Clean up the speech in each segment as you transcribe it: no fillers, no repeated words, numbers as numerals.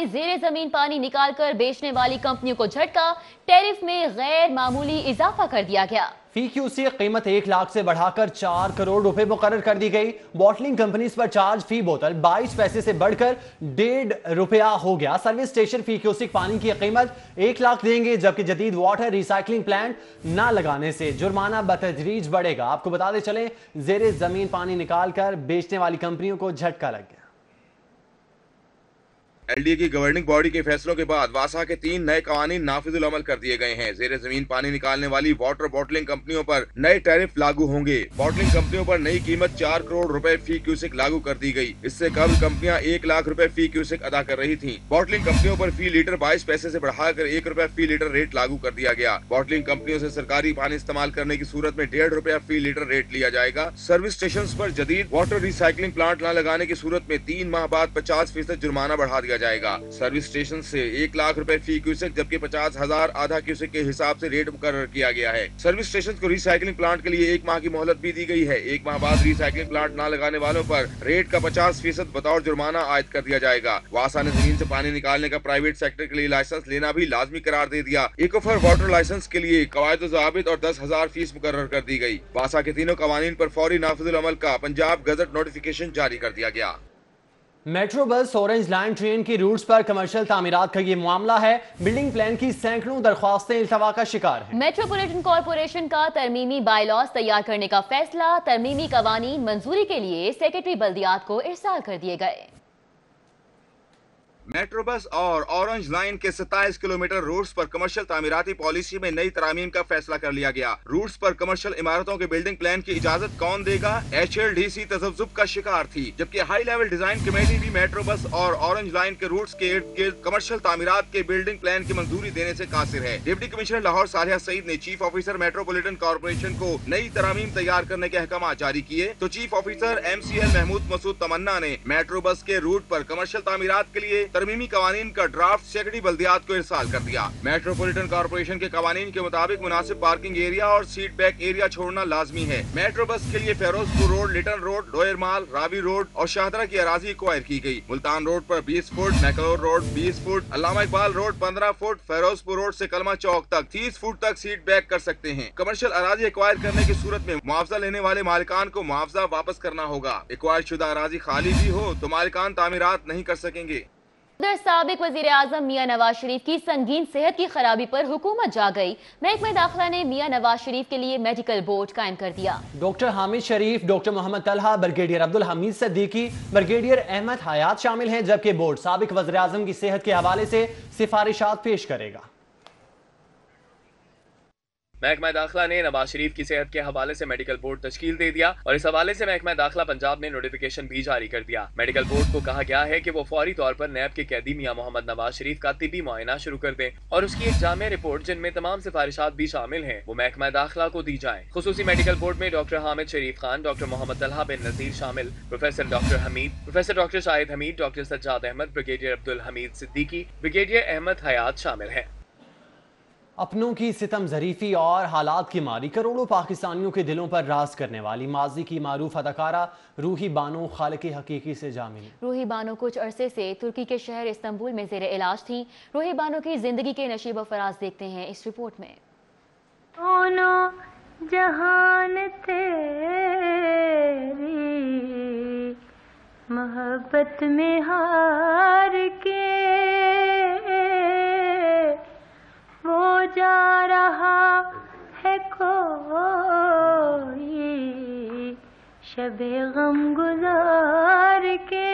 जेर जमीन पानी निकालकर बेचने वाली कंपनियों को झटका, टैरिफ में गैर मामूली इजाफा कर दिया गया। फी क्यूसेक कीमत 1 लाख से बढ़ाकर 4 करोड़ रुपए मुकर्रर कर दी गई। बॉटलिंग कंपनीज पर चार्ज फी बोतल 22 पैसे से बढ़कर 1.5 रुपया हो गया। सर्विस स्टेशन फी क्यूसेक पानी की कीमत 1 लाख देंगे, जबकि जदीद वाटर रिसाइकलिंग प्लांट न लगाने से जुर्माना बतदरीज बढ़ेगा। आपको बताते चलें, जेर जमीन पानी निकालकर बेचने वाली कंपनियों को झटका लग गया। एलडीए की गवर्निंग बॉडी के फैसलों के बाद वासा के 3 नए कवानीन नाफिजुल अमल कर दिए गए हैं। जेर जमीन पानी निकालने वाली वाटर बॉटलिंग कंपनियों पर नए टैरिफ लागू होंगे। बॉटलिंग कंपनियों पर नई कीमत 4 करोड़ रुपए फी क्यूसेक लागू कर दी गई। इससे कबल कंपनियां 1 लाख रुपए फी क्यूसेक अदा कर रही थीं। बॉटलिंग कंपनियों पर फी लीटर 22 पैसे से बढ़ाकर 1 रुपया फी लीटर रेट लागू कर दिया गया। बॉटलिंग कंपनियों से सरकारी पानी इस्तेमाल करने की सूरत में 1.5 रुपया फी लीटर रेट लिया जाएगा। सर्विस स्टेशन पर जदीद वाटर रिसाइकलिंग प्लांट न लगाने की सूरत में 3 माह बाद 50% जुर्माना बढ़ा दिया जाएगा। सर्विस स्टेशन से 1 लाख रुपए फी क्यूसेक जबकि 50,000 आधा क्यूसेक के हिसाब से रेट मुकर्रर किया गया है। सर्विस स्टेशन को रिसाइकलिंग प्लांट के लिए 1 माह की मोहलत भी दी गई है। 1 माह बाद रिसाइकलिंग प्लांट न लगाने वालों पर रेट का 50% बतौर जुर्माना आयद कर दिया जाएगा। वासा ने जमीन से पानी निकालने का प्राइवेट सेक्टर के लिए लाइसेंस लेना भी लाजमी करार दे दिया। इकोफर वाटर लाइसेंस के लिए कवायद ज़ाबित और 10,000 फीस मुकर्रर कर दी गई। वासा के तीनों कवानीन पर फौरी नाफिजुल अमल का पंजाब गजट नोटिफिकेशन जारी कर दिया गया। Metro bus orange line train की रूट्स पर कमर्शियल तामीरात का ये मामला है। बिल्डिंग प्लान की सैकड़ों दरख्वास्तें इल्तवा का शिकार हैं। मेट्रोपॉलिटन कॉरपोरेशन का तरमीमी बायलॉज तैयार करने का फैसला, तरमीमी कवानीन मंजूरी के लिए सेक्रेटरी बल्दियात को इरसाल कर दिए गए। मेट्रो बस और ऑरेंज लाइन के 27 किलोमीटर रूट्स पर कमर्शियल तामीराती पॉलिसी में नई तरामीम का फैसला कर लिया गया। रूट्स पर कमर्शियल इमारतों के बिल्डिंग प्लान की इजाजत कौन देगा? HLDC तजब्जुब का शिकार थी, जबकि हाई लेवल डिजाइन कमेटी भी मेट्रो बस और ऑरेंज लाइन के रूट्स के इर्द गिर्द कमर्शियल तामीरात के बिल्डिंग प्लान की मंजूरी देने से कासिर है। डिप्टी कमिश्नर लाहौर सालिहा सईद ने चीफ ऑफिसर मेट्रोपॉलिटन कॉर्पोरेशन को नई तरामीम तैयार करने के अहकाम जारी किए, तो chief officer MCL Mahmood Masood Tamanna ने मेट्रो बस के रूट पर कमर्शियल तामीरात के लिए तरमीमी कवानीन का ड्राफ्ट सेक्रेटरी बल्दियात को इरसाल कर दिया। मेट्रोपॉलिटन कॉर्पोरेशन के कवानीन के मुताबिक मुनासिब पार्किंग एरिया और सीट बैक एरिया छोड़ना लाजमी है। मेट्रो बस के लिए Ferozepur road, Lytton road, lower mall, Ravi road और शाहदरा की अराजी एक्वायर की गई। मुल्तान रोड पर 20 foot, McLeod road 20 foot, Allama Iqbal road 15 foot, Ferozepur road से कलमा चौक तक 30 फुट तक सीट बैक कर सकते हैं। कमर्शियल अराजी एक्वायर करने की सूरत में मुआवजा लेने वाले मालिकान को मुआवजा वापस करना होगा। एक्वायर शुदा अराजी खाली भी हो तो मालिकान तामीरात नहीं कर सकेंगे। उधर साबिक वजीर आजम मियां नवाज शरीफ की संगीन सेहत की खराबी पर हुकूमत जा गई। महकमा दाखिला ने मियां नवाज शरीफ के लिए मेडिकल बोर्ड कायम कर दिया। Doctor Hamid Sharif, doctor Mohammad Talha, brigadier Abdul Hameed Siddiqui, brigadier Ahmad Hayat शामिल हैं, जबकि बोर्ड साबिक वजीर आजम की सेहत के हवाले से सिफारिशात पेश करेगा। महकमा दाखिला ने नवाज शरीफ की सेहत के हवाले से मेडिकल बोर्ड तश्कील दे दिया और इस हवाले से महकमा दाखिला पंजाब ने नोटिफिकेशन भी जारी कर दिया। मेडिकल बोर्ड को कहा गया है कि वो फौरी तौर पर नैब के कैदी मियां मोहम्मद नवाज शरीफ का तिबी मुआयना शुरू कर दें और उसकी एक जामे रिपोर्ट जिनमें तमाम सिफारिशात भी शामिल हैं वो महकमा दाखिला को दी जाए। खुसूसी मेडिकल बोर्ड में डॉक्टर हामिद शरीफ खान, डॉक्टर मोहम्मद तलहा बिन नजीर शामिल, professor doctor Hameed, professor doctor Shahid Hameed, doctor Sajjad Ahmad, brigadier Abdul Hameed Siddiqui, brigadier Ahmad Hayat शामिल हैं। अपनों की सितम ज़रीफ़ी और हालात की मारी करोड़ों पाकिस्तानियों के दिलों पर राज करने वाली माजी की मारूफ अदाकारा रूही बानो खालिक हकीकी से जा मिली। रूही बानो कुछ अरसे से तुर्की के शहर इस्तांबुल में ज़ेरे इलाज थी। रूही बानो की जिंदगी के नशीब व फराज देखते हैं इस रिपोर्ट में। दोनों जहान तेरी मोहब्बत में हार के वो जा रहा है कोई शबे गम गुजार के,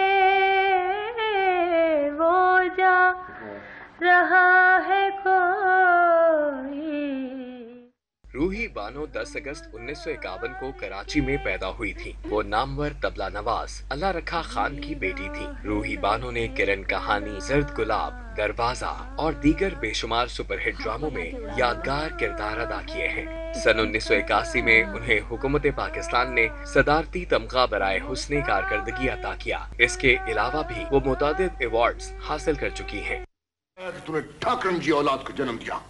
वो जा रहा है कोई। रूही बानो 10 अगस्त 1951 को कराची में पैदा हुई थी। वो नामवर तबला नवाज अल्लाह रखा खान की बेटी थी। रूही बानो ने किरण कहानी, जर्द गुलाब, दरवाजा और दीगर बेशुमार सुपरहिट ड्रामों में यादगार किरदार अदा किए हैं। सन 1981 में उन्हें हुकूमत पाकिस्तान ने सदारती तमगा बराए हुस्ने कारकर्दगी अता किया। इसके अलावा भी वो मुतादिद अवार्ड्स हासिल कर चुकी हैं। तूने ठाकरन जी औलाद को जन्म दिया।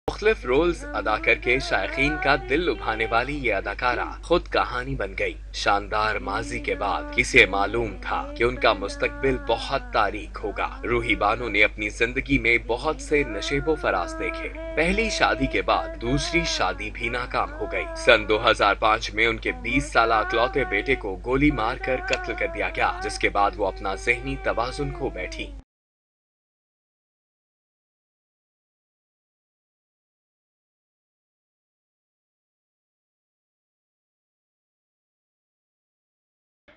मुख्तलिफ रोल्स अदा करके शायकीन का दिल लुभाने वाली ये अदाकारा खुद कहानी बन गई। शानदार माजी के बाद किसे मालूम था कि उनका मुस्तकबिल बहुत तारीक होगा। रूही बानो ने अपनी जिंदगी में बहुत से नशेबो फराज देखे। पहली शादी के बाद दूसरी शादी भी नाकाम हो गई। सन 2005 में उनके 20 साल इकलौते बेटे को गोली मारकर कत्ल कर दिया गया, जिसके बाद वो अपना ज़हनी तवाज़ुन खो बैठी।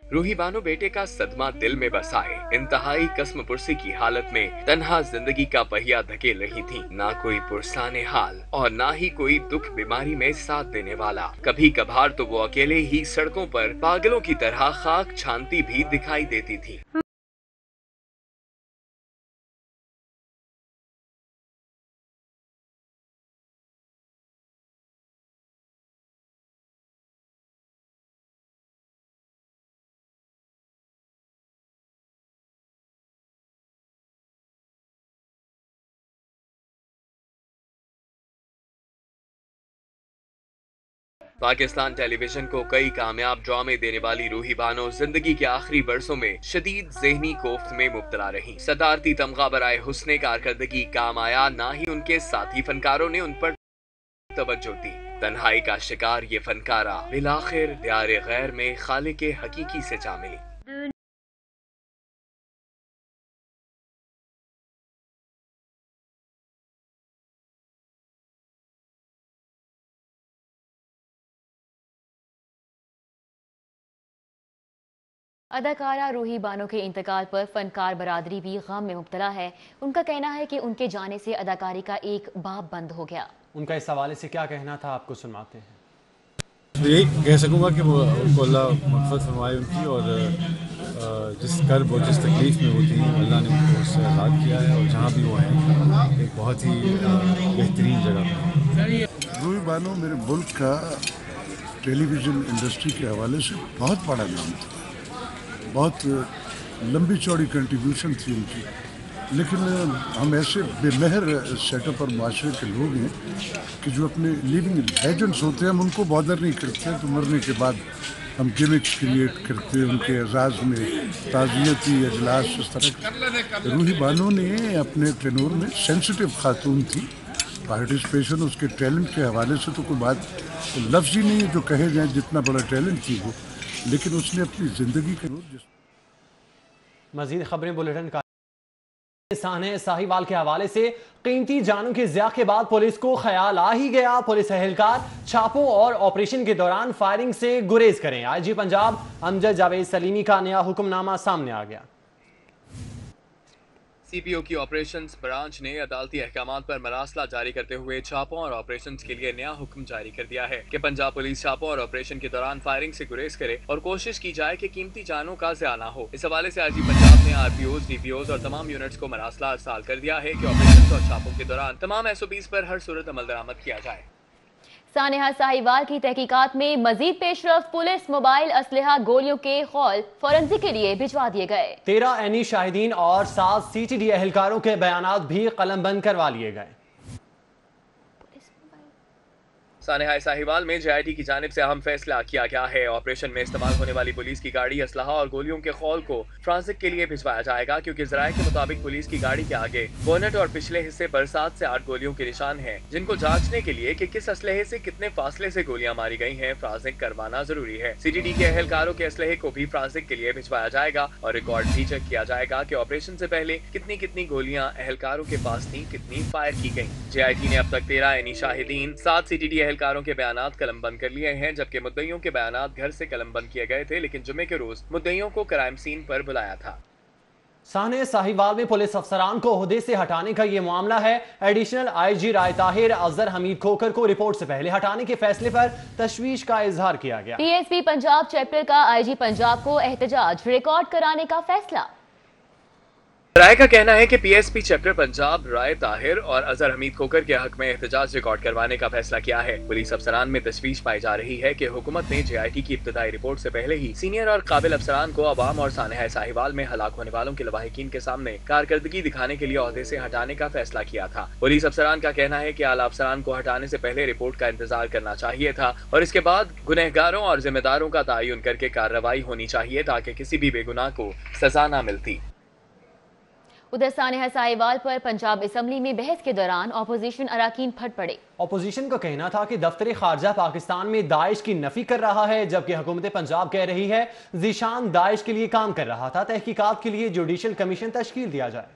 रूही बानो बेटे का सदमा दिल में बसाए इंतहाई कस्म पुरसी की हालत में तन्हा जिंदगी का पहिया धकेल रही थी। ना कोई पुरसाने हाल और ना ही कोई दुख बीमारी में साथ देने वाला। कभी कभार तो वो अकेले ही सड़कों पर पागलों की तरह खाक छानती भी दिखाई देती थी। पाकिस्तान टेलीविजन को कई कामयाब ड्रामे देने वाली रूही बानो जिंदगी के आखिरी बरसों में शदीद ज़हनी कोफ्त में मुब्तला रही। सदारती तमगा बराए हुस्ने कारकर्दगी काम आया, ना ही उनके साथी फनकारों ने उन पर तवज्जो दी। तन्हाई का शिकार ये फनकारा बिलाखिर दियारे गैर में खालिके हकीकी से जा मिली। अदाकारा रूही बानो के इंतकाल पर फनकार बरादरी भी गम में मुब्तला है। उनका कहना है कि उनके जाने से अदाकारी का एक बाब बंद हो गया। उनका इस हवाले से क्या कहना था, आपको सुनवाते हैं। यही कह सकूँगा कि वो उनको अल्लाह मग़फ़िरत फरमाए उनकी, और जिस कर्ब और जिस तकलीफ़ में वो थी अल्लाह ने उनको उससे आज़ाद किया है, और जहाँ भी वो हैं एक बहुत ही बेहतरीन जगह पर। रूही बानो मेरे मुल्क का टेलीविज़न इंडस्ट्री के हवाले से बहुत बड़ा नाम था। बहुत लंबी चौड़ी कंट्रीब्यूशन थी उनकी, लेकिन हम ऐसे बेमहर सेटअप और माशरे के लोग हैं कि जो अपने लिविंग लेजेंड्स होते हैं हम उनको बॉदर नहीं करते। तो मरने के बाद हम गिमिक्स क्रिएट करते हैं उनके एजाज़ में, ताज़ियती अजलास इस तरह। रूही बानो ने अपने टेनोर में सेंसिटिव खातून थी। पार्टिसिपेशन उसके टैलेंट के हवाले से तो कोई बात लफ्ज़ ही नहीं है जो कहे जाए, जितना बड़ा टैलेंट थी वो, लेकिन उसने अपनी जिंदगी के मजीद खबरें बुलेटिन का साने साहिवाल के हवाले से। कीमती जानों के ज़िया के बाद पुलिस को ख्याल आ ही गया। पुलिस एहलकार छापों और ऑपरेशन के दौरान फायरिंग से गुरेज करें। आईजी पंजाब अमजद जावेद सलीमी का नया हुक्मनामा सामने आ गया। सीपीओ की ऑपरेशंस ब्रांच ने अदालती अहकामात पर मरासला जारी करते हुए छापों और ऑपरेशंस के लिए नया हुक्म जारी कर दिया है कि पंजाब पुलिस छापों और ऑपरेशन के दौरान फायरिंग से गुरेज करे और कोशिश की जाए कि कीमती जानों का ज़िया ना हो। इस हवाले से आईजी पंजाब ने आरपीओज, डीपीओज और तमाम यूनिट्स को मरासला अरसाल कर दिया है कि ऑपरेशन और छापों के दौरान तमाम एसओपीज पर हर सूरत अमल दरामद किया जाए। सानेहा साहिवाल की तहकीकात में मजीद पेशरफ्त। पुलिस मोबाइल असलहा गोलियों के खौल फोरेंसिक के लिए भिजवा दिए गए। 13 एनी शाहिदीन और 7 सीटीडी एहलकारों के बयानात भी कलमबंद करवा लिए गए। सानेहा साहिवाल में जेआईटी की जानिब से अहम फैसला किया गया है। ऑपरेशन में इस्तेमाल होने वाली पुलिस की गाड़ी, असलहा और गोलियों के खौल को फ्रांसिक के लिए भिजवाया जाएगा, क्योंकि ज़राए के मुताबिक पुलिस की गाड़ी के आगे बोनेट और पिछले हिस्से पर 7 से 8 गोलियों के निशान हैं, जिनको जांचने के लिए कि किस असलहे से कितने फासले से गोलियां मारी गई हैं फ्रांसिक करवाना जरूरी है। सीटीडी के एहलकारों के असलहे को भी फ्रांसिक के लिए भिजवाया जाएगा और रिकॉर्ड भी चेक किया जाएगा कि ऑपरेशन से पहले कितनी कितनी गोलियां एहलकारों के पास थी, कितनी फायर की गयी। जेआईटी ने अब तक 13 एनी शाहिदीन, 7 सीटीडी एहलकारों के बयानात कलमबंद कर लिए हैं, जबकि मुद्दइयों के बयानात घर से कलमबंद किए गए थे, लेकिन जुमे के रोज मुद्दइयों को क्राइम सीन पर बुलाया था। साने साहिवाल में पुलिस अफसरान को ओहदे से हटाने का ये मामला है। एडिशनल आईजी राय ताहिर अजहर हमीद खोकर को रिपोर्ट से पहले हटाने के फैसले पर तशवीश का इजहार किया गया। पीएसपी पंजाब चैप्टर का आईजी पंजाब को एहतजाज रिकॉर्ड कराने का फैसला। राय का कहना है कि पीएसपी चैप्टर पंजाब राय ताहिर और अजहर हमीद खोकर के हक में एहतजाज रिकॉर्ड करवाने का फैसला किया है। पुलिस अफसरान में तशवीश पाई जा रही है कि हुकूमत ने JIT की इब्तदाई रिपोर्ट से पहले ही सीनियर और काबिल अफसरान को अवाम और सानहा साहिवाल में हलाक होने वालों के लवाहिकीन के सामने कारकर्दगी दिखाने के लिए ओहदे से हटाने का फैसला किया था। पुलिस अफसरान का कहना है कि आला अफसरान को हटाने से पहले रिपोर्ट का इंतजार करना चाहिए था और इसके बाद गुनहगारों और जिम्मेदारों का तयन करके कार्रवाई होनी चाहिए ताकि किसी भी बेगुनाह को सजा न मिलती। उधर सानहा साहिवाल पर पंजाब असम्बली में बहस के दौरान अपोजिशन अरकान फट पड़े। अपोजिशन का कहना था कि दफ्तर खारजा पाकिस्तान में दाइश की नफी कर रहा है, जबकि हुकूमत पंजाब कह रही है ज़ीशान दाइश के लिए काम कर रहा था। तहकीकात के लिए जुडिशल कमीशन तश्कील दिया जाए।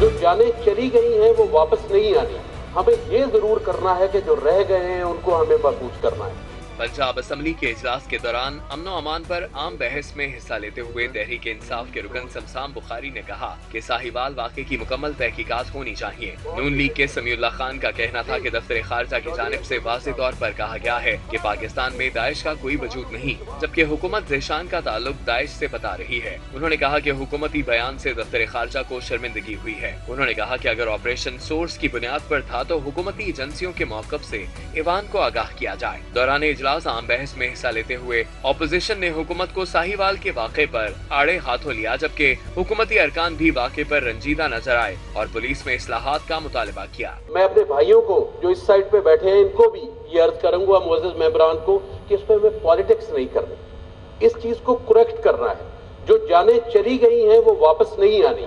जो जाने चली गई हैं वो वापस नहीं आनी, हमें ये जरूर करना है कि जो रह गए हैं उनको हमें महफूज करना है। पंजाब असम्बली के इजलास के दौरान अमन व अमान पर आम बहस में हिस्सा लेते हुए तहरीक इंसाफ के रुकन शमशाम बुखारी ने कहा कि साहिवाल वाक़े की मुकम्मल तहकीकात होनी चाहिए। नून लीग के समीउल्लाह खान का कहना था कि दफ्तर खारजा की जानिब से वाज़ेह तौर पर कहा गया है कि पाकिस्तान में दाइश का कोई वजूद नहीं, जबकि हुकूमत ज़ीशान का ताल्लुक दाइश से बता रही है। उन्होंने कहा कि हुकूमती बयान से दफ्तर खारजा को शर्मिंदगी हुई है। उन्होंने कहा कि अगर ऑपरेशन सोर्स की बुनियाद पर था तो हुकूमती एजेंसियों के मौक़िफ़ से ईवान को आगाह किया जाए। दौरान इजलास आम बहस में हिस्सा लेते हुए अपोजिशन ने हुकूमत को साहिवाल के वाक़े पर आड़े हाथों लिया, जबकि हुकूमती अरकान भी वाक़े पर रंजीदा नजर आए और पुलिस में इस्लाहात का मुतालबा किया। मैं अपने भाइयों को जो इस साइड पे बैठे हैं इनको भी ये अर्ज करूंगा, मुअज़्ज़ज़ मेंबरान को, कि इस पे हमें पॉलिटिक्स नहीं करनी, इस चीज को करेक्ट करना है। जो जाने चली गई हैं वो वापस नहीं आनी,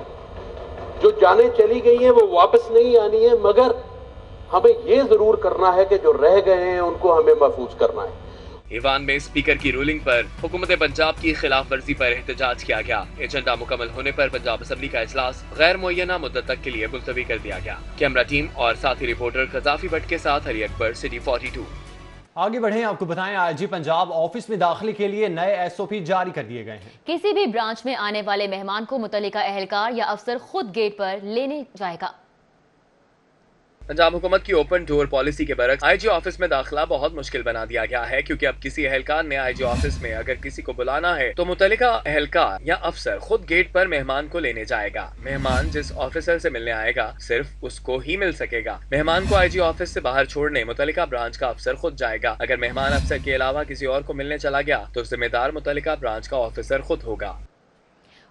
जो जाने चली गई हैं वो वापस नहीं आनी है, मगर हमें ये जरूर करना है कि जो रह गए हैं उनको हमें महफूज करना है। ईवान में स्पीकर की रूलिंग पर हुकूमत पंजाब की खिलाफ वर्जी पर एहतजाज किया गया। एजेंडा मुकम्मल होने पर पंजाब असम्बली का इजलास गैर मुअय्यना मुद्दत तक के लिए मुलतवी कर दिया गया। कैमरा टीम और साथी रिपोर्टर कजाफी भट्ट के साथ अली अकबर, सिटी 42। आगे बढ़े, आपको बताएं IG पंजाब ऑफिस में दाखिले के लिए नए SOP जारी कर दिए गए हैं। किसी भी ब्रांच में आने वाले मेहमान को मुतल्लिका अहलकार या अफसर खुद गेट पर लेने जाएगा। पंजाब हुकूमत की ओपन डोर पॉलिसी के बरक्स IG ऑफिस में दाखिला बहुत मुश्किल बना दिया गया है, क्योंकि अब किसी अहलकार ने IG ऑफिस में अगर किसी को बुलाना है तो मुतल्लिका अहलकार या अफसर खुद गेट पर मेहमान को लेने जाएगा। मेहमान जिस ऑफिसर से मिलने आएगा सिर्फ उसको ही मिल सकेगा। मेहमान को IG ऑफिस से बाहर छोड़ने मुतल्लिका ब्रांच का अफसर खुद जाएगा। अगर मेहमान अफसर के अलावा किसी और को मिलने चला गया तो जिम्मेदार मुतल्लिका ब्रांच का ऑफिसर खुद होगा।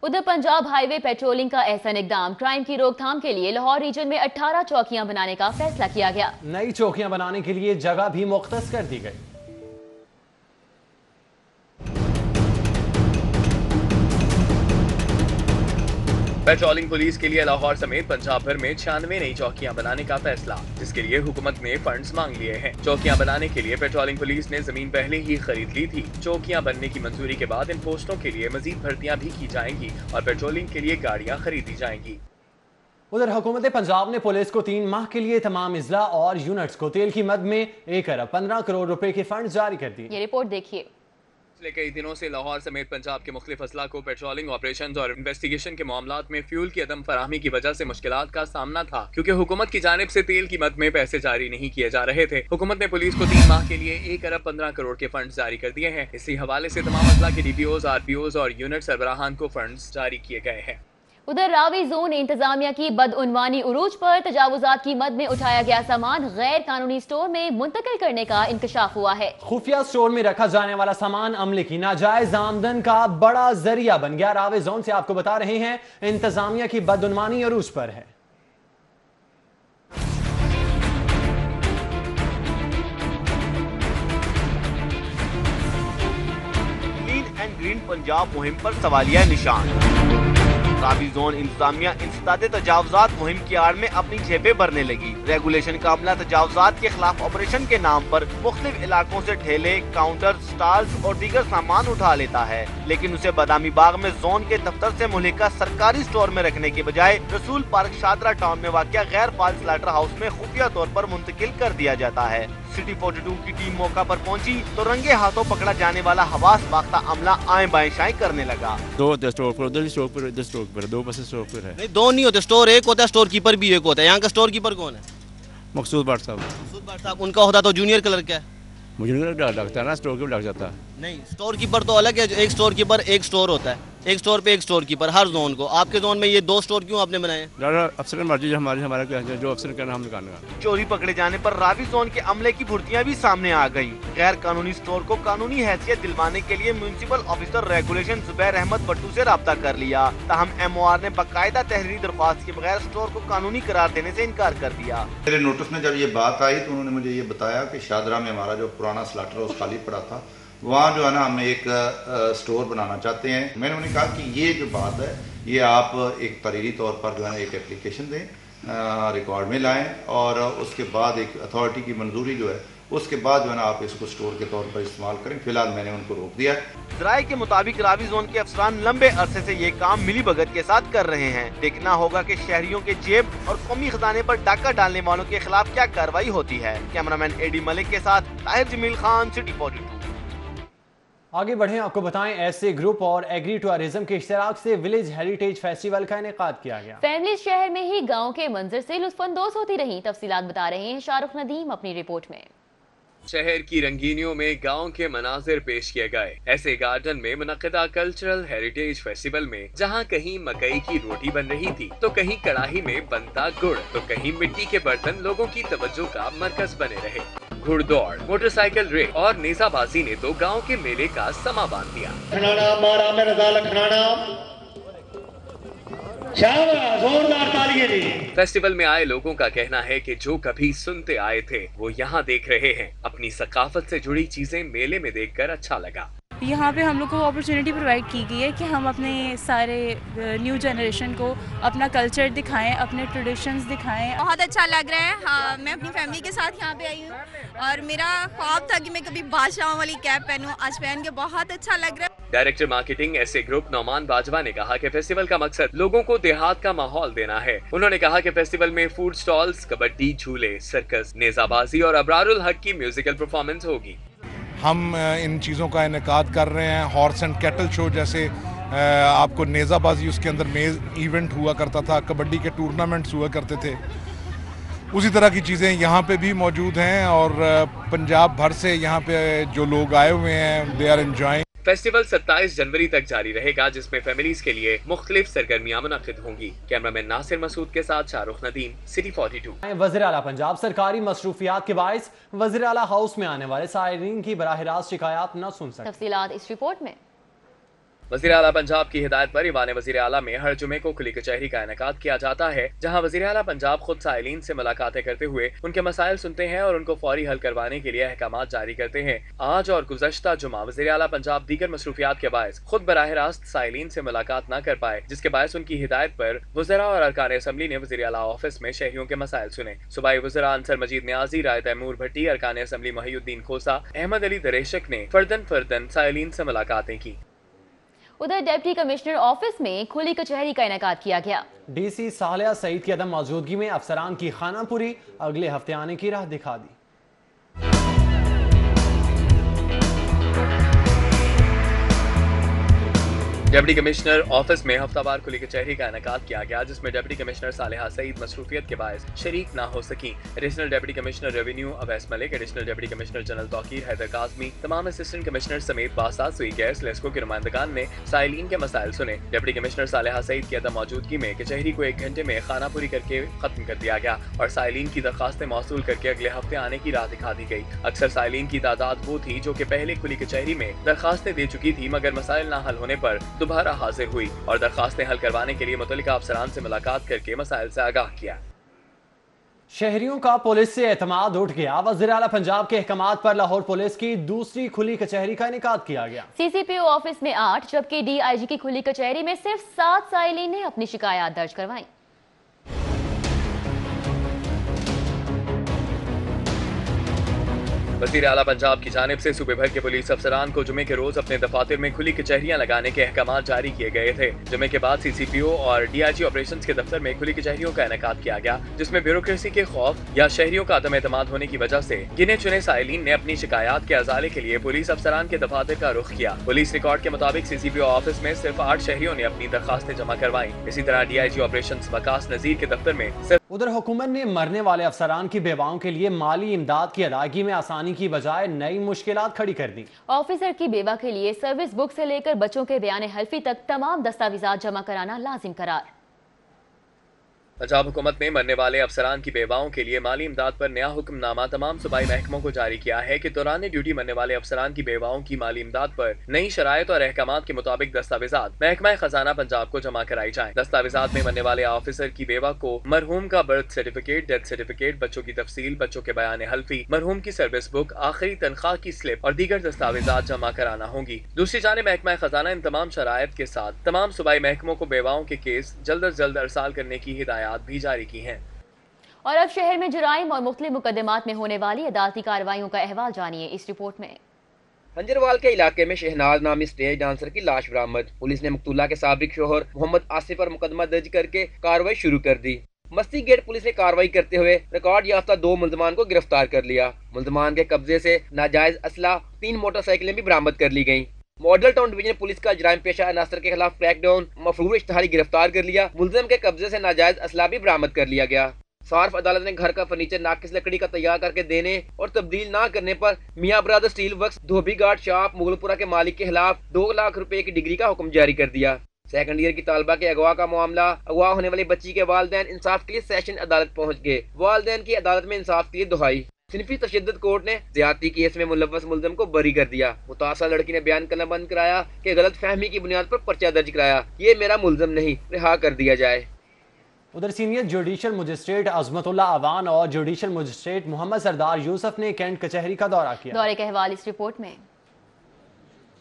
उधर पंजाब हाईवे पेट्रोलिंग का अहसन इकदाम, क्राइम की रोकथाम के लिए लाहौर रीजन में 18 चौकियां बनाने का फैसला किया गया। नई चौकियां बनाने के लिए जगह भी मुख्तस कर दी गई। पेट्रोलिंग पुलिस के लिए लाहौर समेत पंजाब भर में 96 नई चौकियां बनाने का फैसला, जिसके लिए हुकूमत ने फंड्स मांग लिए हैं। चौकियां बनाने के लिए पेट्रोलिंग पुलिस ने जमीन पहले ही खरीद ली थी। चौकियां बनने की मंजूरी के बाद इन पोस्टों के लिए मजीद भर्तियां भी की जाएंगी और पेट्रोलिंग के लिए गाड़ियां खरीदी जाएंगी। उधर हुकूमत पंजाब ने पुलिस को 3 माह के लिए तमाम इजला और यूनिट्स को तेल की मद में 1 अरब 15 करोड़ रुपए के फंड जारी कर दिए। ये रिपोर्ट देखिए। पिछले कई दिनों से लाहौर समेत पंजाब के मुख्तलिफ अजला को पेट्रोलिंग ऑपरेशंस और इन्वेस्टिगेशन के मामलात में फ्यूल की अदम फराहमी की वजह से मुश्किलात का सामना था, क्योंकि हुकूमत की जानिब से तेल की मद में पैसे जारी नहीं किए जा रहे थे। हुकूमत ने पुलिस को 3 माह के लिए 1 अरब 15 करोड़ के फंड जारी कर दिए हैं। इसी हवाले से तमाम अजला के DPOs, RPOs और यूनिट सरबराहान को फंड जारी किए गए हैं। उधर रावी जोन इंतजामिया की बदउनवानी उरूज पर तजावुजात की मद में उठाया गया सामान गैर कानूनी स्टोर में मुंतकिल करने का इंकशाफ हुआ है। खुफिया स्टोर में रखा जाने वाला सामान अमले की नाजायज आमदन का बड़ा जरिया बन गया। रावी जोन से आपको बता रहे हैं इंतजामिया की बदउनवानी उरूज पर है। क्लीन एंड ग्रीन पंजाब मुहिम पर सवालिया निशान। रावी जोन इंतजामिया इंसदादे तजावुजात मुहिम की आड़ में अपनी जेबें भरने लगी। रेगुलेशन का अमला तजावुजात के खिलाफ ऑपरेशन के नाम पर मुख्तलिफ इलाकों से ठेले, काउंटर, स्टॉल्स और दीगर सामान उठा लेता है, लेकिन उसे बादामी बाग में जोन के दफ्तर से मुल्हिका सरकारी स्टोर में रखने के बजाय रसूल पार्क शादरा टाउन में वाक़िया गैर फाल स्लाटर हाउस में खुफिया तौर पर मुंतकिल कर दिया जाता है। सिटी 42 की टीम मौका पर पहुंची तो रंगे हाथों पकड़ा जाने वाला हवास बाख्ता अमला आए बाएं शाएं करने लगा। 2 स्टोर पर, उधर स्टोर पर, इधर स्टोर पर, 2 स्टोर पर है। नहीं, 2 नहीं होते, स्टोर एक होता है, स्टोर कीपर भी एक होता है। यहाँ का स्टोर कीपर कौन है? मकसूद भाट साहब। मकसूद भाट साहब, उनका होता तो जूनियर क्लर्क है। मुझे नहीं लगता ना स्टोर कीपर लग जाता। नहीं, स्टोर कीपर तो अलग है। एक स्टोर कीपर एक स्टोर होता है, एक स्टोर पे एक स्टोर कीपर हर जोन को। आपके जोन में ये 2 स्टोर क्यों आपने बनाए? अफसर की मर्जी, हमारा जो अफसर करना हम करना। चोरी पकड़े जाने पर रावी जोन के अमले की भुर्तियां भी सामने आ गयी। गैर कानूनी स्टोर को कानूनी हैसियत दिलवाने के लिए municipal officer regulation Zubair Ahmed Bhattu से राब्ता कर लिया। ताहम MOR ने बाकायदा तहरीरी दरख्वास्त के बगैर स्टोर को कानूनी करार देने से इनकार कर दिया। मेरे नोटिस में जब ये बात आई तो उन्होंने मुझे ये बताया कि शादरा में हमारा जो पुराना स्लाटर हाउस खाली पड़ा था, वहाँ जो है ना हम एक स्टोर बनाना चाहते हैं। मैंने उन्हें कहा कि ये जो बात है ये आप एक तहरीरी तौर पर जो है ना एक एप्लीकेशन दें, रिकॉर्ड में लाएं और उसके बाद एक अथॉरिटी की मंजूरी जो है उसके बाद जो है ना आप इसको स्टोर के तौर पर इस्तेमाल करें। फिलहाल मैंने उनको रोक दिया। ज़राए के मुताबिक रावी जोन के अफसरान लंबे अरसे से ये काम मिली भगत के साथ कर रहे हैं। देखना होगा कि शहरियों के जेब और कौमी खजाने पर डाका डालने वालों के खिलाफ क्या कार्रवाई होती है। कैमरामैन AD मलिक के साथ ताहिर जमील खान, सिटी 42। आगे बढ़ें, आपको बताएं ऐसे ग्रुप और एग्री टूरिज्म के इश्तराक से विलेज हेरिटेज फेस्टिवल का इनेकाद किया गया। फैमिली शहर में ही गांव के मंजर से लुत्फानंदोज होती रही। तफसीलात बता रहे हैं शाहरुख नदीम अपनी रिपोर्ट में। शहर की रंगीनियों में गांव के मनाजिर पेश किए गए। ऐसे गार्डन में मुनक़िदा कल्चरल हेरिटेज फेस्टिवल में जहां कहीं मकई की रोटी बन रही थी तो कहीं कड़ाही में बनता गुड़ तो कहीं मिट्टी के बर्तन लोगों की तवज्जो का मरकज बने रहे। घुड़दौड़, मोटरसाइकिल रेस और नेजाबाजी ने तो गांव के मेले का समा बांध दिया। जोरदार तालियां दी। फेस्टिवल में आए लोगों का कहना है कि जो कभी सुनते आए थे वो यहाँ देख रहे हैं। अपनी सकाफत से जुड़ी चीजें मेले में देखकर अच्छा लगा। यहाँ पे हम लोग को अपॉर्चुनिटी प्रोवाइड की गई है कि हम अपने सारे न्यू जनरेशन को अपना कल्चर दिखाएं, अपने ट्रेडिशंस दिखाएं। बहुत अच्छा लग रहा है। हाँ, मैं अपनी फैमिली के साथ यहाँ पे आई हूँ और मेरा ख्वाब था कि मैं कभी बादशाह वाली कैप पहनूं। आज पहन के बहुत अच्छा लग रहा है। डायरेक्टर मार्केटिंग ऐसे ग्रुप नौमान बाजवा ने कहा कि फेस्टिवल का मकसद लोगों को देहात का माहौल देना है। उन्होंने कहा कि फेस्टिवल में फूड स्टॉल्स, कबड्डी, झूले, सर्कस, नेजाबाजी और अबरारुल हक की म्यूजिकल परफॉर्मेंस होगी। हम इन चीज़ों का इनेकाद कर रहे हैं। हॉर्स एंड कैटल शो जैसे आपको नेज़ाबाजी उसके अंदर मेज इवेंट हुआ करता था, कबड्डी के टूर्नामेंट्स हुआ करते थे, उसी तरह की चीज़ें यहाँ पे भी मौजूद हैं और पंजाब भर से यहाँ पे जो लोग आए हुए हैं दे आर एंजॉयिंग। फेस्टिवल 27 जनवरी तक जारी रहेगा जिसमें फैमिलीज के लिए मुख्तलिफ सरगर्मियां मुनक्किद होंगी। कैमरामैन नासिर मसूद के साथ शाहरुख नदीम, सिटी 42। वज़ीर आला पंजाब सरकारी मसरूफियात के बाइस वज़ीर आला हाउस में आने वाले साइरीन की बराह रास्त शिकायत न सुन सकते। तफसीलात इस रिपोर्ट में। वज़ीर आला पंजाब की हिदायत पर ईवान वज़ीर आला में हर जुमे को खुली कचहरी का इनेकाद किया जाता है, जहां वज़ीर आला पंजाब खुद साइलीन से मुलाकातें करते हुए उनके मसाइल सुनते हैं और उनको फौरी हल करवाने के लिए अहकामात जारी करते हैं। आज और गुज़श्ता जुमा वज़ीर आला पंजाब दीगर मसरूफियात के बायस खुद बराह रास्त साइलीन से मुलाकात न कर पाए, जिसके बायस उनकी हिदायत पर वज़रा और अरकान असम्बली ने वज़ीर आला ऑफिस में शहरियों के मसाइल सुने। सूबाई वज़रा अंसर मजीद न्याजी, राय तैमूर भट्टी, अरकान असम्बली मोहिउद्दीन खोसा, अहमद अली दरेशक ने फर्दन साइलीन से मुलाकातें की। उधर डिप्टी कमिश्नर ऑफिस में खुली कचहरी का इनेकाद किया गया। DC सालिया सईद की अदम मौजूदगी में अफसरान की खानापुरी अगले हफ्ते आने की राह दिखा दी। डिप्टी कमिश्नर ऑफिस में हफ्तावार खुली कचहरी का इनेकाद किया गया, जिसमें डिप्टी कमिश्नर सालिहा सईद मसरूफियत के बायस शरीक ना हो सकी। Additional deputy commissioner revenue Awais Malik, additional deputy commissioner general Tauqeer Haider Kazmi, तमाम असिस्टेंट कमिश्नर समेत बासात सुई गैस लेस्को के नुमाइंदगान ने साइलीन के मसाइल सुने। डिप्टी कमिश्नर सालिहा सईद की अदम मौजूदगी में कचहरी को 1 घंटे में खानापुरी करके खत्म कर दिया गया और साइलीन की दरखास्तें मौसूल करके अगले हफ्ते आने की राह दिखा दी गई। अक्सर साइलीन की तादाद वो थी जो कि पहले खुली कचहरी में दरखास्तें दे चुकी थी, मगर मसाइल ना हल होने पर दोबारा हाजिर हुई और दरखास्तें हल करवाने के लिए मुतल्लिका अफसरान से मुलाकात करके मसाइल से आगाह किया। शहरियों का पुलिस से एतमाद उठ गया। वज़ीर आला पंजाब के अहकामात पर लाहौर पुलिस की दूसरी खुली कचहरी का इनेकाद किया गया। CCPO ऑफिस में 8 जबकि DIG की खुली कचहरी में सिर्फ 7 साइलीन ने अपनी शिकायत दर्ज करवाई। वज़ीर आला पंजाब की जानिब से सूबे भर के पुलिस अफसरान को जुमे के रोज अपने दफातर में खुली कचहरियां लगाने के अहकामात जारी किए गए थे। जुमे के बाद CCPO और DIG ऑपरेशंस के दफ्तर में खुली कचहरियों का इनेकाद किया गया, जिसमें ब्यूरोक्रेसी के खौफ या शहरियों का अदम एतमाद होने की वजह से गिने चुने साइलीन ने अपनी शिकायत के अजाले के लिए पुलिस अफसरान के दफातर का रुख किया। पुलिस रिकॉर्ड के मुताबिक CCPO ऑफिस में सिर्फ 8 शहरियों ने अपनी दरखास्तें जमा करवाई। इसी तरह DIG ऑपरेशंस वकास नजीर के दफ्तर में उधर हुकूमत ने मरने वाले अफसरान की बेवाओं के लिए माली इमदाद की अदायगी में आसानी पानी की बजाय नई मुश्किलात खड़ी कर दी। ऑफिसर की बेवा के लिए सर्विस बुक से लेकर बच्चों के बयान हल्फी तक तमाम दस्तावेजात जमा कराना लाजिम करार। पंजाब हुकूमत ने मरने वाले अफसरान की बेवाओं के लिए माली इमदाद पर नया हुक्मनामा तमाम सूबाई महकमों को जारी किया है कि दौरान ड्यूटी मरने वाले अफसरान की बेवाओं की माली इमदाद पर नई शराइत और अहकामात के मुताबिक दस्तावेजात महकमा खजाना पंजाब को जमा कराई जाए। दस्तावेजात में मरने वाले ऑफिसर की बेवा को मरहूम का बर्थ सर्टिफिकेट, डेथ सर्टिफिकेट, बच्चों की तफसील, बच्चों के बयान हल्फी, मरहूम की सर्विस बुक, आखिरी तनख्वाह की स्लिप और दीगर दस्तावेजात जमा कराना होंगी। दूसरी जानिब महकमा खजाना इन तमाम शराइत के साथ तमाम सूबाई महकमों को बेवाओं के केस जल्द अज जल्द अरसाल करने की हिदायत भी जारी की हैं। और अब शहर में जुराइम और मुख्तलिफ मुकदमात में होने वाली अदालती कार्रवाइयों का अहवाल जानिए इस रिपोर्ट में। हंजरवाल के इलाके में शहनाज नामी स्टेज डांसर की लाश बरामद। पुलिस ने मकतूला के साबिक शोहर मोहम्मद आसिफ पर मुकदमा दर्ज करके कार्रवाई शुरू कर दी। मस्ती गेट पुलिस ने कार्रवाई करते हुए रिकॉर्ड याफ्ता 2 मुल्जमान को गिरफ्तार कर लिया। मुल्जमान के कब्जे से नाजायज असला 3 मोटरसाइकिलें भी बरामद कर ली गयी। मॉडल टाउन डिवीजन पुलिस का जराइम पेशा अनासर के खिलाफ क्रैकडाउन मफरूर इश्तिहारी गिरफ्तार कर लिया। मुल्जिम के कब्जे से नाजायज असला भी बरामद कर लिया गया। सार्फ अदालत ने घर का फर्नीचर नाकिस लकड़ी का तैयार करके देने और तब्दील ना करने पर मियां ब्रदर स्टील वर्क्स धोबी घाट शॉप मुगलपुरा के मालिक के खिलाफ 2 लाख रुपए की डिग्री का हुक्म जारी कर दिया। सेकंड ईयर की तालबा के अगवा का मामला, अगवा होने वाली बच्ची के वालिदैन इंसाफ के लिए सेशन अदालत पहुंच गए। वालिदैन की अदालत में इंसाफ के लिए दुहाई। सिनफी तशद्दुद कोर्ट ने ज्यादती केस में मुलव्वस मुल्जिम को बरी कर दिया। मुतासर लड़की ने बयान करना बंद कराया कि गलत फहमी की बुनियाद पर पर्चा दर्ज कराया, ये मेरा मुल्जिम नहीं, रिहा कर दिया जाए। उधर senior judicial magistrate Azmatullah Awan और जुडिशल मजिस्ट्रेट मोहम्मद सरदार यूसुफ ने कैंट कचहरी का दौरा किया। दौरे का अहवाल इस रिपोर्ट में।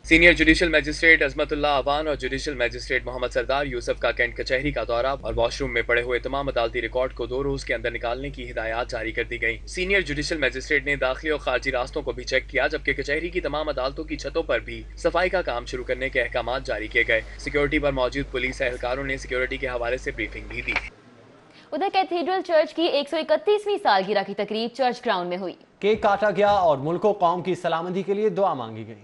Senior judicial magistrate Azmatullah Awan और जुडिशल मजिस्ट्रेट मोहम्मद सरदार यूसुफ का कैंट कचहरी का दौरा और वॉशरूम में पड़े हुए तमाम अदालती रिकॉर्ड को 2 रोज के अंदर निकालने की हिदायत जारी कर दी गई। सीनियर जुडिशल मजिस्ट्रेट ने दाखिली और खारजी रास्तों को भी चेक किया, जबकि कचहरी की तमाम अदालतों की छतों पर भी सफाई का काम शुरू करने के अहकामात जारी किए गए। सिक्योरिटी पर मौजूद पुलिस एहलकारों ने सिक्योरिटी के हवाले से ब्रीफिंग भी दी। उधर कैथीड्रल चर्च की 131वीं सालगिरह की तकरीब चर्च ग्राउंड में हुई। केक काटा गया और मुल्क व कौम की सलामती के लिए दुआ मांगी गई।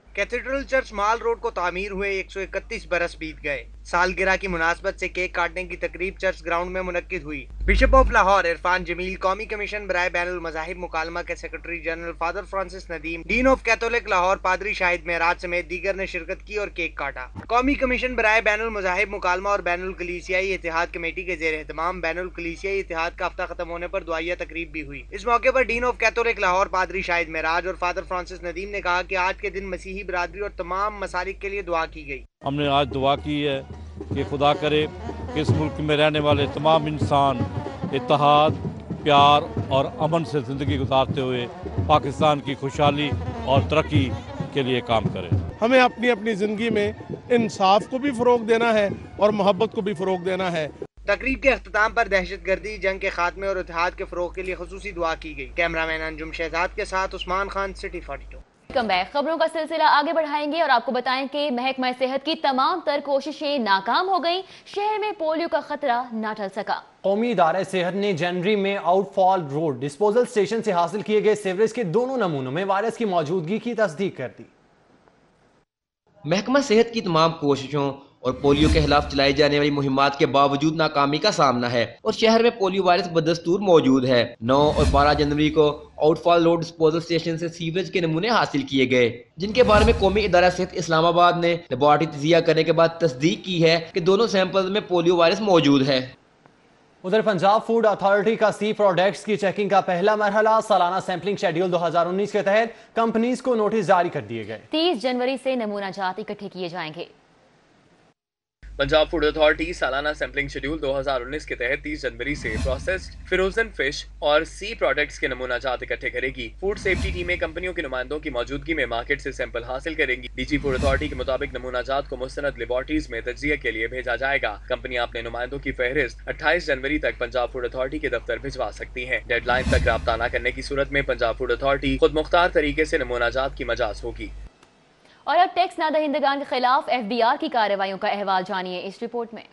कैथीड्रल चर्च माल रोड को तामीर हुए 131 बरस बीत गए। सालगिरह की मुनासबत से केक काटने की तकरीब चर्च ग्राउंड में मुनक्किद हुई। बिशप ऑफ लाहौर इरफान जमील, कौमी कमीशन बराए बैनुल मज़ाहिब मुकालमा के secretary general father Francis Nadeem, dean of Catholic Lahore पादरी शाहिद महराज समेत दीगर ने शिरकत की और केक काटा। कौमी कमीशन बराए बैनुल मज़ाहिब मुकालमा और बैनुल कलीसियाई इत्तेहाद कमेटी के जेर एहतमाम बैनुल कलीसियाई इत्तेहाद का हफ्ता खत्म होने पर दुआया तकरीब भी हुई। इस मौके पर डीन ऑफ कैथोलिक लाहौर पादरी शाहिद महराज और फादर फ्रांसिस नदीम ने कहा कि आज के दिन मसीही बरादरी और तमाम मसालिक के लिए दुआ की गई। हमने आज दुआ की है कि खुदा करे कि इस मुल्क में रहने वाले तमाम इंसान इत्तेहाद, प्यार और अमन से ज़िंदगी गुजारते हुए पाकिस्तान की खुशहाली और तरक्की के लिए काम करें। हमें अपनी अपनी ज़िंदगी में इंसाफ को भी फ़रोग देना है और मोहब्बत को भी फ़रोग देना है। तकरीब के अख्ताम पर दहशतगर्दी, जंग के खात्मे और इत्तेहाद के फ़रोग के लिए खुसूसी दुआ की गई। कैमरामैन अंजुम शहजाद के साथ उस्मान खान, सिटी 42। खबरों का सिलसिला आगे बढ़ाएंगे और आपको बताएं कि महकमा सेहत की तमाम तर कोशिशें नाकाम हो गईं। शहर में पोलियो का खतरा न टल सका। कौमी इदारा सेहत ने जनवरी में आउटफॉल रोड डिस्पोजल स्टेशन से हासिल किए गए सीवरेज के दोनों नमूनों में वायरस की मौजूदगी की तस्दीक कर दी। महकमा सेहत की तमाम कोशिशों और पोलियो के खिलाफ चलाई जाने वाली मुहिमात के बावजूद नाकामी का सामना है और शहर में पोलियो वायरस बदस्तूर मौजूद है। 9 और 12 जनवरी को आउटफॉल रोड डिस्पोजल स्टेशन से सीवरेज के नमूने हासिल किए गए, जिनके बारे में कौमी इदारा सेहत इस्लामाबाद ने लेबॉर्टरी तजिया करने के बाद तस्दीक की है कि दोनों सैंपल में पोलियो वायरस मौजूद है। उधर पंजाब फूड अथॉरिटी का सी प्रोडक्ट्स की चेकिंग का पहला मरहला सालाना सैंपलिंग शेड्यूल 2019 के तहत कंपनीज को नोटिस जारी कर दिए गए। 30 जनवरी से नमूना जात इकट्ठे किए जाएंगे। पंजाब फूड अथॉरिटी सालाना सैंपलिंग शेड्यूल 2019 के तहत 30 जनवरी से प्रोसेस्ड फ्रोजन फिश और सी प्रोडक्ट्स के नमूना जात इकट्ठे करेगी। फूड सेफ्टी टीमें कंपनियों के नुमाइंदों की मौजूदगी में मार्केट से सैंपल हासिल करेंगी। डीजी फूड अथॉरिटी के मुताबिक नमूना जात को मुस्तनद लेबॉर्टरीज में तज्जिया के लिए भेजा जाएगा। कंपनियां अपने नुमाइंदों की फहरिस्त 28 जनवरी तक पंजाब फूड अथॉरिटी के दफ्तर भिजवा सकती हैं। डेडलाइन तक राब्ता न करने की सूरत में पंजाब फूड अथॉरिटी खुद मुख्तार तरीके से नमूना जात की मजाज होगी। और अब टैक्स नादहिंदगान के खिलाफ एफबीआर की कार्रवाइयों का अहवाल जानिए इस रिपोर्ट में।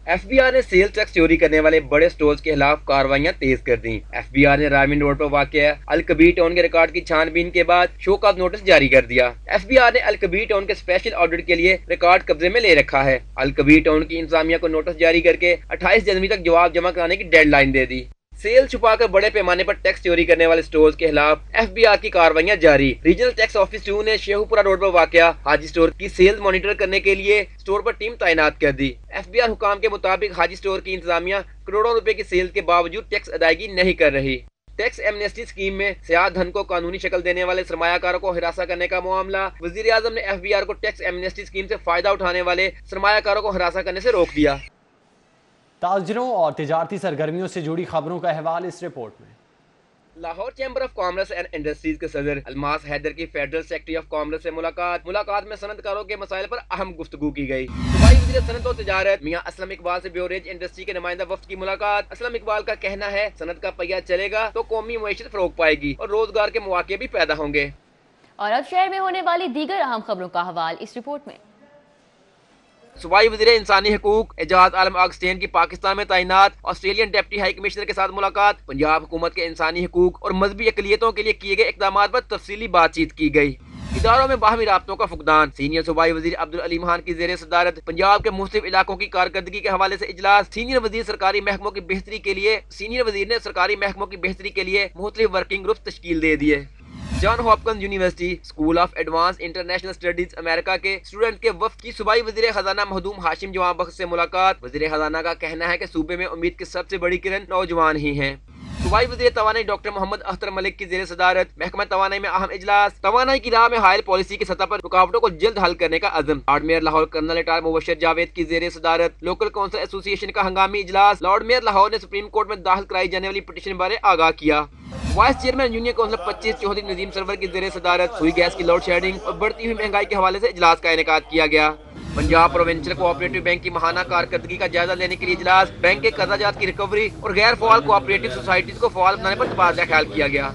एफबीआर ने सेल टैक्स चोरी करने वाले बड़े स्टोर्स के खिलाफ कार्रवाइयां तेज कर दी। एफबीआर ने रायमिन रोड पर वाक़िया अल कबीर टाउन के रिकॉर्ड की छानबीन के बाद शोकॉज नोटिस जारी कर दिया। एफबीआर ने अल कबीर टाउन के स्पेशल ऑडिट के लिए रिकॉर्ड कब्जे में ले रखा है। अल कबीर टाउन की इंतजामिया को नोटिस जारी करके 28 जनवरी तक जवाब जमा कराने की डेडलाइन दे दी। सेल छुपाकर बड़े पैमाने पर टैक्स चोरी करने वाले स्टोर्स के खिलाफ FBI की कार्रवाइयां जारी। रीजनल टैक्स ऑफिस 2 ने शेखुपुरा रोड पर वाकया हाजी स्टोर की सेल्स मॉनिटर करने के लिए स्टोर पर टीम तैनात कर दी। FBI हुकाम के मुताबिक हाजी स्टोर की इंतजामिया करोड़ों रुपए की सेल के बावजूद टैक्स अदायगी नहीं कर रही। टैक्स एमनेस्टी स्कीम में सियाह धन को कानूनी शक्ल देने वाले सरमायाकारों को हिरासा करने का मामला, वजीर आजम ने FBI को टैक्स एमनेस्टी स्कीम से फायदा उठाने वाले सरमायाकारों को हिरासा करने से रोक दिया। ताजिरों और तिजारती सरगर्मियों से जुड़ी खबरों का अहवाल इस रिपोर्ट में। Lahore chamber of commerce and industries के सदर अलमास हैदर की फेडरल सेक्रेटरी ऑफ कॉमर्स से मुलाकात में सनतकारों के मसाइल पर अहम गुफ्तगू की गई। सूबाई वज़ीर सनत और तिजारत मियां असलम इकबाल से ब्योरेज इंडस्ट्री के नुमाइंदा वफ्द की मुलाकात। असलम इकबाल का कहना है सनत का पहिया चलेगा तो कौमी मईशत फरोग पाएगी और रोजगार के मौके भी पैदा होंगे। और अब शहर में होने वाली दीगर अहम खबरों का हवाल इस रिपोर्ट में। सूबाई वज़ीर इंसानी हकूक एजाज आलम ऑगस्टेन की पाकिस्तान में तैनात ऑस्ट्रेलियन डिप्टी हाई कमिश्नर के साथ मुलाकात। पंजाब हुकूमत के इंसानी हकूक और मजहबी अक़लियतों के लिए किए गए इक़दामात पर तफसीली बातचीत की गई। इदारों में बाहमी राब्तों का फुकदान। सीनियर सूबाई वज़ीर अब्दुल अलीम खान की ज़ेरे सदारत पंजाब के मुख्तलिफ इलाकों की कारकर्दगी के हवाले से इजलास। सीनियर वज़ीर सरकारी महकमों की बेहतरी के लिए मुख्तलिफ वर्किंग ग्रुप तश्कील दे दिए। John Hopkins university school of advance international studies America के स्टूडेंट के वफ्द की सूबाई वज़ीर खजाना महदूम हाशिम जवान बख्श से मुलाकात। वज़ीर खजाना का कहना है कि सूबे में उम्मीद की सबसे बड़ी किरण नौजवान ही हैं। सूबाई वज़ीर तवानाई डॉक्टर मोहम्मद अख्तर मलिक की ज़ेरे सदारत महकमा तवानाई में अहम इजलास। तवानाई की राह में हायल पॉलिसी की सतह पर रुकावटों को जल्द हल करने का अज़म। Lord mayor Lahore colonel retired Mubashir Javed की ज़ेरे सदारत लोकल काउंसिल एसोसिएशन का हंगामी इजलास। लॉर्ड मेयर लाहौर ने सुप्रीम कोर्ट में दाखिल कराई जाने वाली पिटीशन बारे आगाह किया। Vice chairman union council 25 Chaudhry Nazim Sarwar की ज़ेरे सदारत सुई गैस की लोड शेडिंग और बढ़ती हुई महंगाई के हवाले से इजलास का इनेकाद किया गया। पंजाब प्रोविंशियल कोऑपरेटिव बैंक की माहाना कारकर्दगी का जायजा लेने के लिए इजलास। बैंक के कर्जाजात की रिकवरी और गैर फ़ाल कोऑपरेटिव सोसाइटीज को फ़ाल बनाने पर तबादला ख्याल किया गया।